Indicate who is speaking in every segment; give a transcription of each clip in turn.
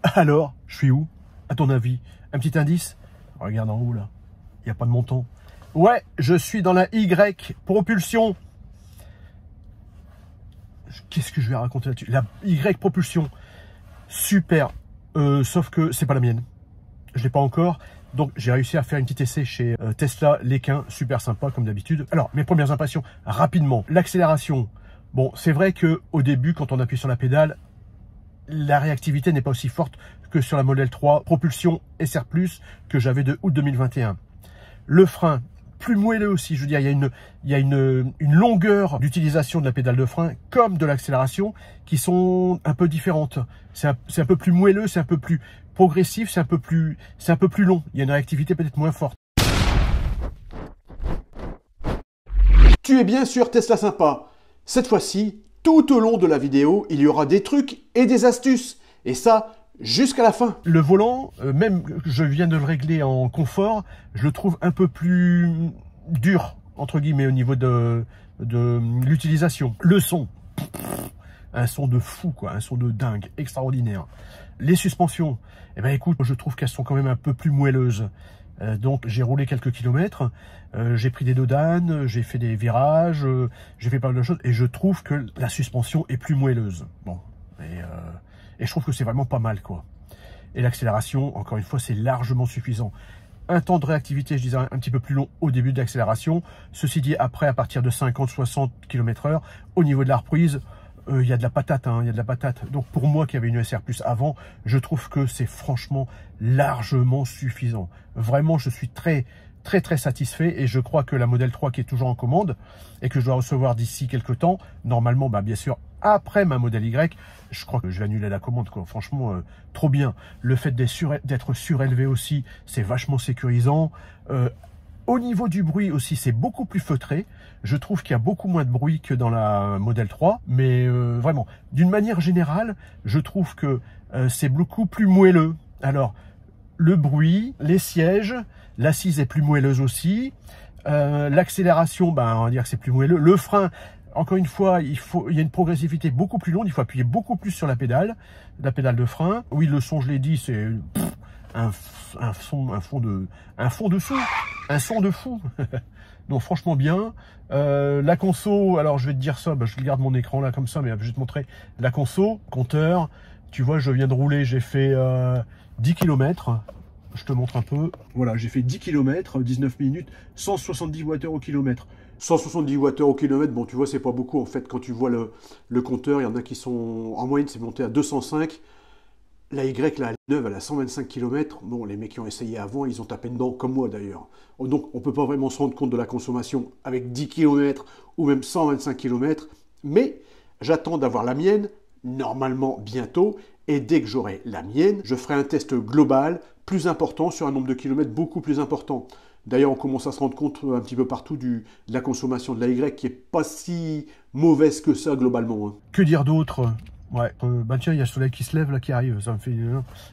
Speaker 1: Alors, je suis où? À ton avis? Un petit indice? Regarde en haut là, il n'y a pas de montant. Ouais, je suis dans la Y propulsion. Qu'est-ce que je vais raconter là-dessus? La Y propulsion. Super. Sauf que c'est pas la mienne. Je ne l'ai pas encore. Donc j'ai réussi à faire un petit essai chez Tesla Léquin. Super sympa comme d'habitude. Alors, mes premières impressions, rapidement. L'accélération. Bon, c'est vrai qu'au début, quand on appuie sur la pédale, la réactivité n'est pas aussi forte que sur la Model 3 propulsion SR+, que j'avais de août 2021. Le frein, plus moelleux aussi, je veux dire, il y a une longueur d'utilisation de la pédale de frein comme de l'accélération qui sont un peu différentes. C'est un peu plus moelleux, c'est un peu plus progressif, c'est un peu plus long. Il y a une réactivité peut-être moins forte.
Speaker 2: Tu es bien sûr Tesla Sympa. Cette fois-ci, tout au long de la vidéo, il y aura des trucs et des astuces. Et ça, jusqu'à la fin.
Speaker 1: Le volant, même je viens de le régler en confort, je le trouve un peu plus dur, entre guillemets, au niveau de l'utilisation. Le son, un son de fou, quoi, un son de dingue, extraordinaire. Les suspensions, eh ben écoute, je trouve qu'elles sont quand même un peu plus moelleuses. Donc j'ai roulé quelques kilomètres, j'ai pris des dodanes, j'ai fait des virages, j'ai fait pas mal de choses, et je trouve que la suspension est plus moelleuse. Bon, et je trouve que c'est vraiment pas mal, quoi. Et l'accélération, encore une fois, c'est largement suffisant. Un temps de réactivité, je disais, un petit peu plus long au début de l'accélération. Ceci dit, après, à partir de 50-60 km/h, au niveau de la reprise, il y a de la patate, hein, il y a de la patate. Donc pour moi qui avait une SR+ avant, je trouve que c'est franchement largement suffisant. Vraiment, je suis très satisfait, et je crois que la Model 3 qui est toujours en commande et que je dois recevoir d'ici quelques temps, normalement, bah, bien sûr, après ma Model Y, je crois que je vais annuler la commande, quoi. Franchement, trop bien. Le fait d'être surélevé aussi, c'est vachement sécurisant. Au niveau du bruit aussi, c'est beaucoup plus feutré. Je trouve qu'il y a beaucoup moins de bruit que dans la Model 3. Mais vraiment, d'une manière générale, je trouve que c'est beaucoup plus moelleux. Alors, le bruit, les sièges, l'assise est plus moelleuse aussi. L'accélération, ben, on va dire que c'est plus moelleux. Le frein, encore une fois, il y a une progressivité beaucoup plus longue. Il faut appuyer beaucoup plus sur la pédale de frein. Oui, le son, je l'ai dit, c'est un son de fou. Donc franchement bien. La conso, alors je vais te dire ça, bah, je garde mon écran là comme ça, mais je vais te montrer la conso, compteur. Tu vois, je viens de rouler, j'ai fait 10 km. Je te montre un peu. Voilà, j'ai fait 10 km, 19 minutes, 170 Wh au kilomètre.
Speaker 2: 170 Wh au kilomètre, bon tu vois c'est pas beaucoup en fait quand tu vois le compteur, il y en a qui sont, en moyenne c'est monté à 205. La Y, la neuve, elle a 125 km. Bon, les mecs qui ont essayé avant, ils ont tapé dedans, comme moi d'ailleurs. Donc, on ne peut pas vraiment se rendre compte de la consommation avec 10 km ou même 125 km. Mais j'attends d'avoir la mienne, normalement bientôt. Et dès que j'aurai la mienne, je ferai un test global plus important sur un nombre de kilomètres beaucoup plus important. D'ailleurs, on commence à se rendre compte un petit peu partout de la consommation de la Y qui n'est pas si mauvaise que ça globalement. Hein.
Speaker 1: Que dire d'autre ? Ouais, bah tiens, il y a le soleil qui se lève là, qui arrive, ça me fait...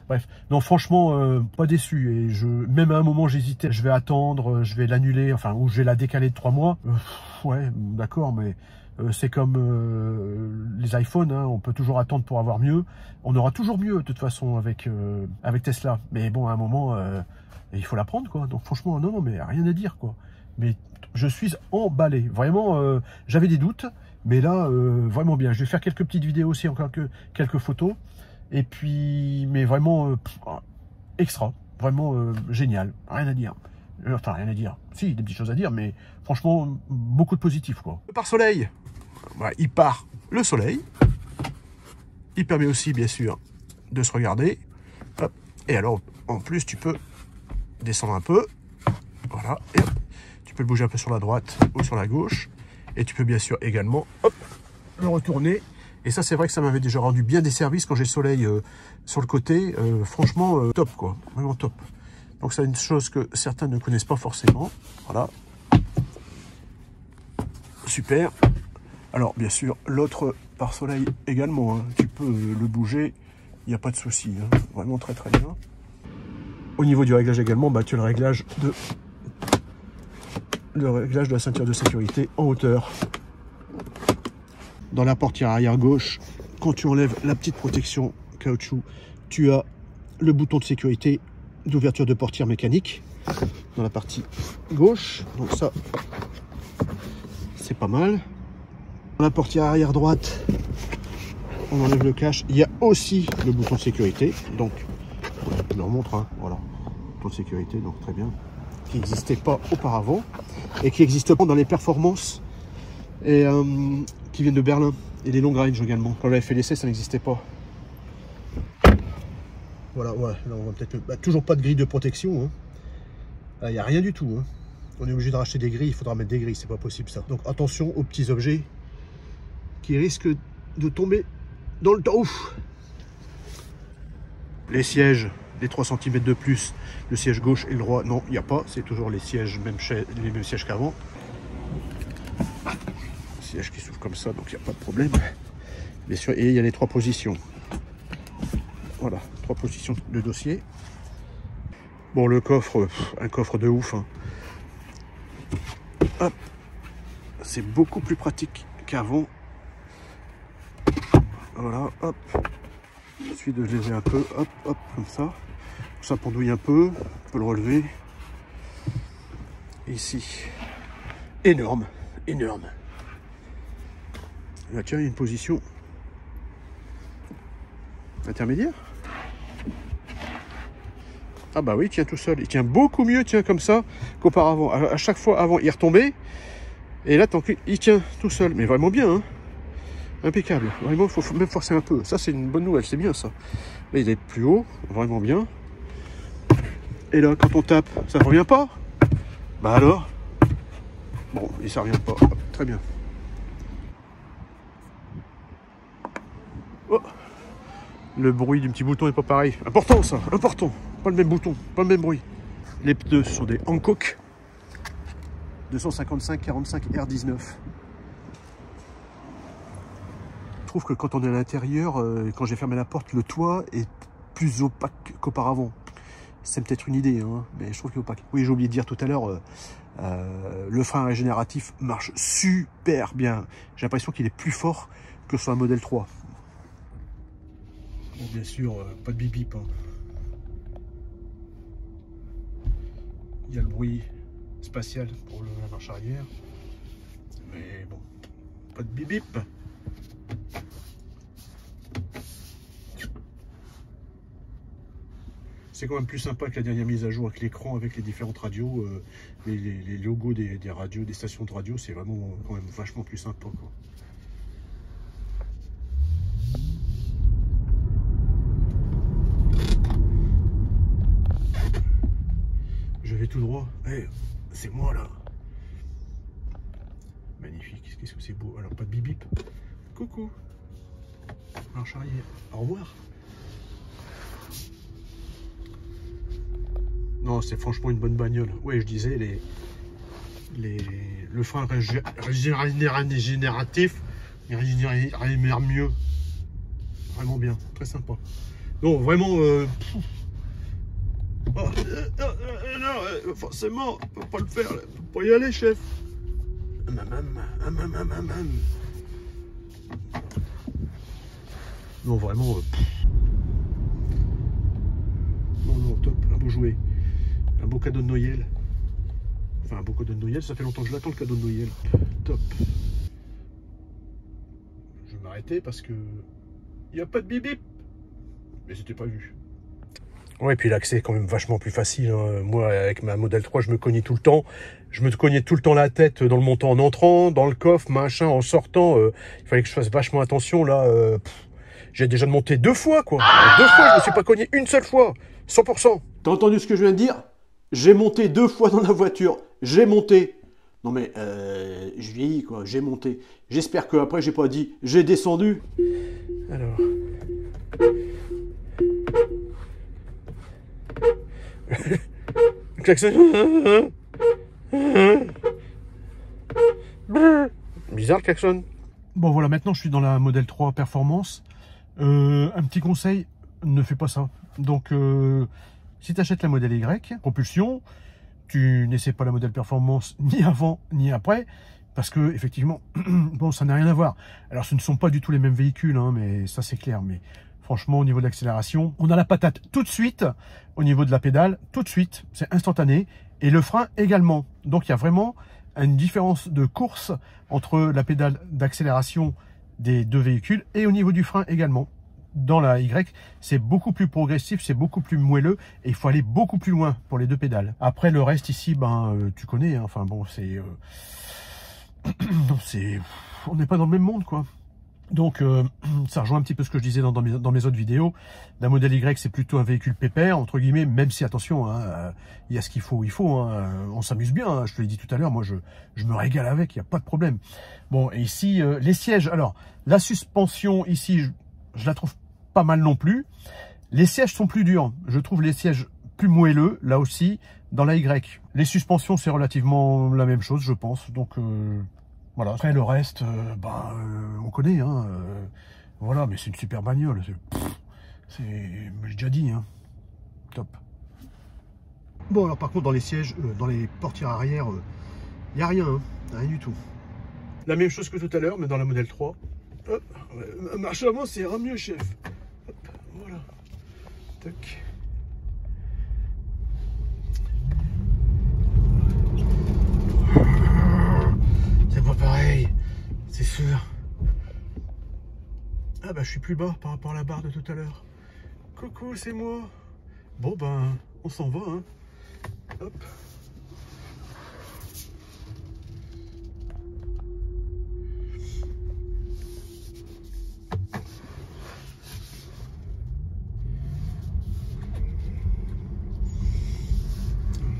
Speaker 1: bref, non franchement, pas déçu, et même à un moment j'hésitais, je vais attendre, je vais l'annuler, enfin, ou je vais la décaler de 3 mois, ouais, d'accord, mais c'est comme les iPhones, hein, on peut toujours attendre pour avoir mieux, on aura toujours mieux de toute façon avec Tesla, mais bon, à un moment, il faut la prendre, quoi, donc franchement, non, mais rien à dire, quoi, mais je suis emballé, vraiment, j'avais des doutes, mais là, vraiment bien. Je vais faire quelques petites vidéos aussi, encore quelques photos. Et puis, mais vraiment extra. Vraiment génial. Rien à dire. Enfin, rien à dire. Si, des petites choses à dire, mais franchement, beaucoup de positifs, quoi. Le pare-soleil. Voilà, il part le soleil. Il permet aussi, bien sûr, de se regarder. Hop. Et alors, en plus, tu peux descendre un peu. Voilà. Et hop. Tu peux le bouger un peu sur la droite ou sur la gauche. Et tu peux bien sûr également hop, le retourner. Et ça, c'est vrai que ça m'avait déjà rendu bien des services quand j'ai le soleil sur le côté. Franchement, top, quoi. Vraiment top. Donc, c'est une chose que certains ne connaissent pas forcément. Voilà. Super. Alors, bien sûr, l'autre pare-soleil également. Hein. Tu peux le bouger. Il n'y a pas de souci. Hein. Vraiment très, très bien. Au niveau du réglage également, bah, tu as le réglage de la ceinture de sécurité en hauteur. Dans la portière arrière gauche, quand tu enlèves la petite protection caoutchouc, tu as le bouton de sécurité d'ouverture de portière mécanique dans la partie gauche. Donc ça, c'est pas mal. Dans la portière arrière droite, on enlève le cache. Il y a aussi le bouton de sécurité. Donc, je le remontre, hein, voilà. Bouton de sécurité, donc très bien. Qui n'existait pas auparavant et qui n'existe pas dans les performances et qui viennent de Berlin et les long range également. Quand j'avais fait l'essai, ça n'existait pas. Voilà, ouais, là on voit peut-être toujours pas de grille de protection. Hein. Là, il n'y a rien du tout. Hein. On est obligé de racheter des grilles, il faudra mettre des grilles, c'est pas possible ça. Donc attention aux petits objets qui risquent de tomber dans le temps. Les sièges, les 3 cm de plus, le siège gauche et le droit, non, il n'y a pas, c'est toujours les sièges, les mêmes sièges qu'avant. Siège qui s'ouvre comme ça, donc il n'y a pas de problème. Bien sûr, et il y a les 3 positions. Voilà, 3 positions de dossier. Bon, le coffre, un coffre de ouf. Hein. Hop, c'est beaucoup plus pratique qu'avant. Voilà, hop. Il suffit de lever un peu, hop, hop, comme ça. Ça pendouille un peu, on peut le relever. Ici, énorme, énorme. Là, tiens, il y a une position intermédiaire. Ah bah oui, il tient tout seul. Il tient beaucoup mieux, tiens, comme ça, qu'auparavant. À chaque fois, avant, il retombait. Et là, tant qu'il tient tout seul. Mais vraiment bien, hein. Impeccable. Vraiment, il faut même forcer un peu. Ça, c'est une bonne nouvelle, c'est bien ça. Là, il est plus haut, vraiment bien. Et là, quand on tape, ça ne revient pas. Bah alors. Bon, et ça ne revient pas. Hop, très bien. Oh. Le bruit du petit bouton n'est pas pareil. Important ça, important. Pas le même bouton, pas le même bruit. Les pneus sont des Hankook 255-45 R19. Je trouve que quand on est à l'intérieur, quand j'ai fermé la porte, le toit est plus opaque qu'auparavant. C'est peut-être une idée, hein, mais je trouve qu'il est opaque. Oui, j'ai oublié de dire tout à l'heure, le frein régénératif marche super bien. J'ai l'impression qu'il est plus fort que sur un modèle 3. Bon, bien sûr, pas de bip bip. Hein. Il y a le bruit spatial pour la marche arrière. Mais bon, pas de bip bip. C'est quand même plus sympa que la dernière mise à jour avec l'écran, avec les différentes radios, les logos des radios, des stations de radio, c'est vraiment quand même vachement plus sympa, quoi. Je vais tout droit. Hey, c'est moi là. Magnifique. Qu'est-ce que c'est beau. Alors pas de bip bip. Coucou. Marche arrière. Au revoir. Non, c'est franchement une bonne bagnole. Ouais, je disais, le frein régénératif, il régénère mieux. Vraiment bien, très sympa. Non, vraiment... non, forcément, faut pas le faire. Faut pas y aller, chef. Non, vraiment... Non, top, un beau jouet. Un beau cadeau de Noël. Enfin, un beau cadeau de Noël, ça fait longtemps que je l'attends, le cadeau de Noël. Top. Je vais m'arrêter parce que il n'y a pas de bip bip. Mais c'était pas vu. Ouais, et puis l'accès est quand même vachement plus facile. Hein. Moi, avec ma Model 3, je me cognais tout le temps. Je me cognais tout le temps la tête dans le montant en entrant, dans le coffre, machin, en sortant. Il fallait que je fasse vachement attention. Là, j'ai déjà monté 2 fois, quoi. 2 fois, je me suis pas cogné une seule fois. 100%.
Speaker 2: T'as entendu ce que je viens de dire? J'ai monté 2 fois dans la voiture. J'ai monté. Non mais, je vieillis quoi, j'ai monté. J'espère qu'après j'ai pas dit j'ai descendu.
Speaker 1: Alors... Klaxon. Bizarre le klaxon. Bon voilà, maintenant je suis dans la Model 3 Performance. Un petit conseil, ne fais pas ça. Donc si tu achètes la Model Y, propulsion, tu n'essaies pas la Model Performance ni avant ni après, parce que effectivement, bon, ça n'a rien à voir. Alors ce ne sont pas du tout les mêmes véhicules, hein, mais ça c'est clair. Mais Franchement, au niveau de l'accélération, on a la patate tout de suite. Au niveau de la pédale, tout de suite, c'est instantané. Et le frein également. Donc, il y a vraiment une différence de course entre la pédale d'accélération des deux véhicules et au niveau du frein également. Dans la Y, c'est beaucoup plus progressif, c'est beaucoup plus moelleux et il faut aller beaucoup plus loin pour les deux pédales. Après, le reste ici, tu connais, hein, enfin bon, on n'est pas dans le même monde, quoi. Donc, ça rejoint un petit peu ce que je disais dans mes autres vidéos. La modèle Y, c'est plutôt un véhicule pépère, entre guillemets, même si, attention, hein, il y a ce qu'il faut où il faut. Hein, on s'amuse bien, hein, je te l'ai dit tout à l'heure, moi, je me régale avec, il n'y a pas de problème. Bon, et ici, les sièges, alors, la suspension, ici, je la trouve pas mal non plus. Les sièges sont plus durs. Je trouve les sièges plus moelleux, là aussi, dans la Y. Les suspensions, c'est relativement la même chose, je pense. Donc, voilà. Après, le reste, on connaît. Hein, voilà, mais c'est une super bagnole. J'ai déjà dit. Hein. Top. Bon, alors par contre, dans les sièges, dans les portières arrière, il n'y a rien. Hein, rien du tout. La même chose que tout à l'heure, mais dans la modèle 3. Hop, marche avant, ça ira mieux, chef. Hop, voilà. Tac. C'est pas pareil, c'est sûr. Ah bah je suis plus bas par rapport à la barre de tout à l'heure. Coucou, c'est moi. Bon ben, on s'en va, hein. Hop.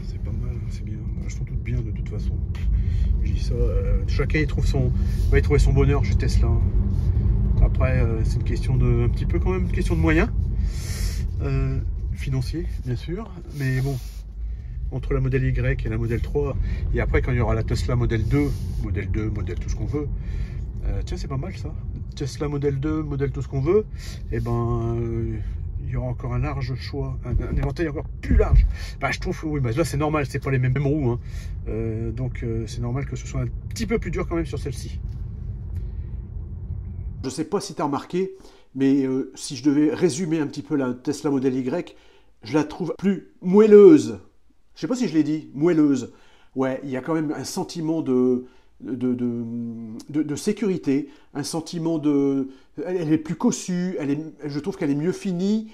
Speaker 1: C'est pas mal, c'est bien. Je trouve tout bien de toute façon. Je dis ça, chacun va y trouver son bonheur chez Tesla. Après, c'est une question de, un petit peu quand même, une question de moyens financiers, bien sûr. Mais bon, entre la modèle Y et la modèle 3, et après quand il y aura la Tesla modèle 2, modèle tout ce qu'on veut, tiens, c'est pas mal ça. Tesla modèle 2, modèle tout ce qu'on veut, et ben, il y aura encore un large choix, un éventail encore plus large. Bah, je trouve, oui, bah, là c'est normal, c'est pas les mêmes roues, hein. Donc c'est normal que ce soit un petit peu plus dur quand même sur celle-ci.
Speaker 2: Je sais pas si tu as remarqué, mais si je devais résumer un petit peu la Tesla modèle Y, je la trouve plus moelleuse. Je sais pas si je l'ai dit, moelleuse. Ouais, il y a quand même un sentiment de sécurité, un sentiment de... Elle est plus cossue, je trouve qu'elle est mieux finie.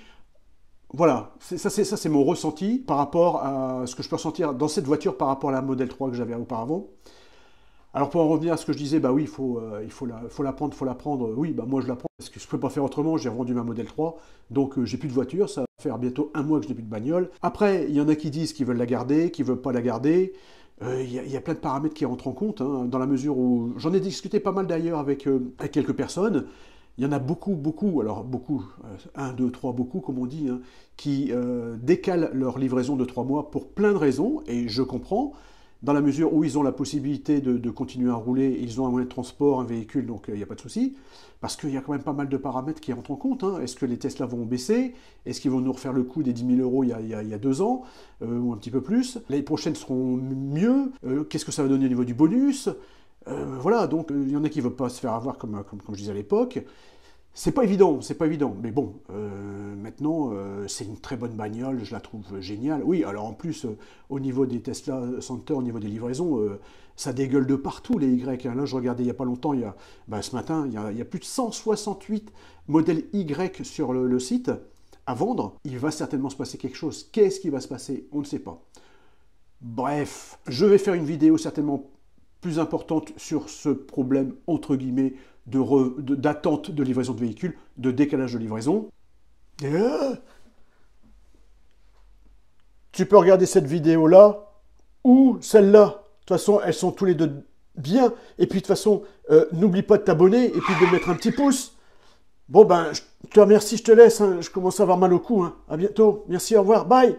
Speaker 2: Voilà, ça c'est mon ressenti par rapport à ce que je peux ressentir dans cette voiture par rapport à la modèle 3 que j'avais auparavant. Alors pour en revenir à ce que je disais, bah oui, il faut la prendre. Oui, bah moi je la prends parce que je ne peux pas faire autrement, j'ai revendu ma modèle 3, donc j'ai plus de voiture, ça va faire bientôt un mois que je n'ai plus de bagnole. Après, il y en a qui disent qu'ils veulent la garder, qui ne veulent pas la garder. Il y a plein de paramètres qui rentrent en compte, hein, dans la mesure où... J'en ai discuté pas mal d'ailleurs avec quelques personnes. Il y en a beaucoup, alors beaucoup, 1, 2, 3, beaucoup comme on dit, hein, qui décalent leur livraison de 3 mois pour plein de raisons, et je comprends, dans la mesure où ils ont la possibilité de continuer à rouler, ils ont un moyen de transport, un véhicule, donc il n'y a pas de souci, parce qu'il y a quand même pas mal de paramètres qui rentrent en compte. Hein. Est-ce que les Tesla vont baisser? Est-ce qu'ils vont nous refaire le coup des 10 000 € il y a 2 ans, ou un petit peu plus? Les prochaines seront mieux? Qu'est-ce que ça va donner au niveau du bonus? Voilà, donc il y en a qui ne veulent pas se faire avoir comme je disais à l'époque. C'est pas évident, mais bon, maintenant, c'est une très bonne bagnole, je la trouve géniale. Oui, alors en plus, au niveau des Tesla Center, au niveau des livraisons, ça dégueule de partout, les Y. Hein. Là, je regardais il n'y a pas longtemps, ce matin, il y a plus de 168 modèles Y sur le site à vendre. Il va certainement se passer quelque chose. Qu'est-ce qui va se passer? On ne sait pas. Bref, je vais faire une vidéo certainement plus importante sur ce problème, entre guillemets, d'attente de livraison de véhicules, de décalage de livraison. Tu peux regarder cette vidéo-là ou celle-là. De toute façon, elles sont tous les deux bien. Et puis, de toute façon, n'oublie pas de t'abonner et puis de mettre un petit pouce. Bon, ben, je te remercie, je te laisse. Hein. Je commence à avoir mal au cou. Hein. À bientôt. Merci, au revoir. Bye.